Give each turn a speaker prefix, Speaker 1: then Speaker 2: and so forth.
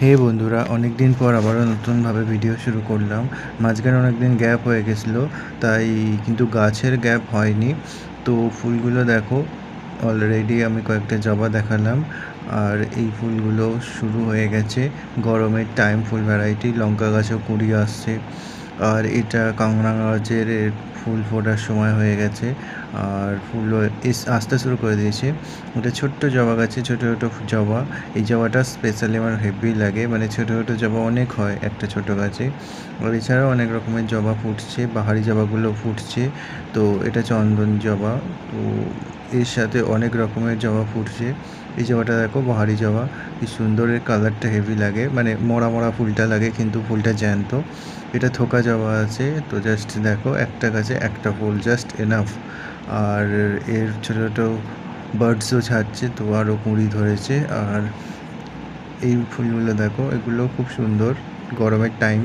Speaker 1: হে বন্ধুরা, অনেক দিন পর আবারও নতুনভাবে ভিডিও শুরু করলাম। মাঝখানে অনেক দিন গ্যাপ হয়ে গেছিলো, তাই কিন্তু গাছের গ্যাপ হয়নি। তো ফুলগুলো দেখো, অলরেডি আমি কয়েকটা জবা দেখালাম। আর এই ফুলগুলো শুরু হয়ে গেছে। গরমের টাইম, ফুল ভ্যারাইটি, লঙ্কা গাছেও কুঁড়ি আসছে। আর এটা কাংড়া গাছের ফুল ফোটার সময় হয়ে গেছে, আর ফুলও আসতে শুরু করে দিয়েছে। ওটা ছোট্ট জবা গাছে ছোটো ছোটো জবা। এই জবাটা স্পেশালি আমার হেভি লাগে, মানে ছোটো ছোটো জবা অনেক হয় একটা ছোটো গাছে। আর এছাড়াও অনেক রকমের জবা ফুটছে, বাহারি জবাগুলো ফুটছে। তো এটা চন্দন জবা। তো এর সাথে অনেক রকমের জবা ফুটছে। এই জবাটা দেখো, বাহারি জবা, কি সুন্দর, এর কালারটা হেভি লাগে, মানে মরা মরা ফুলটা লাগে কিন্তু ফুলটা জ্যান্ত। এটা থোকা জবা আছে। তো জাস্ট দেখো, একটা গাছে একটা ফুল, জাস্ট এনাফ। আর এর ছোটো ছোটো বার্ডসও ছাড়ছে, তো আরও কুঁড়ি ধরেছে। আর এই ফুলগুলো দেখো, এগুলো খুব সুন্দর গরমের টাইম।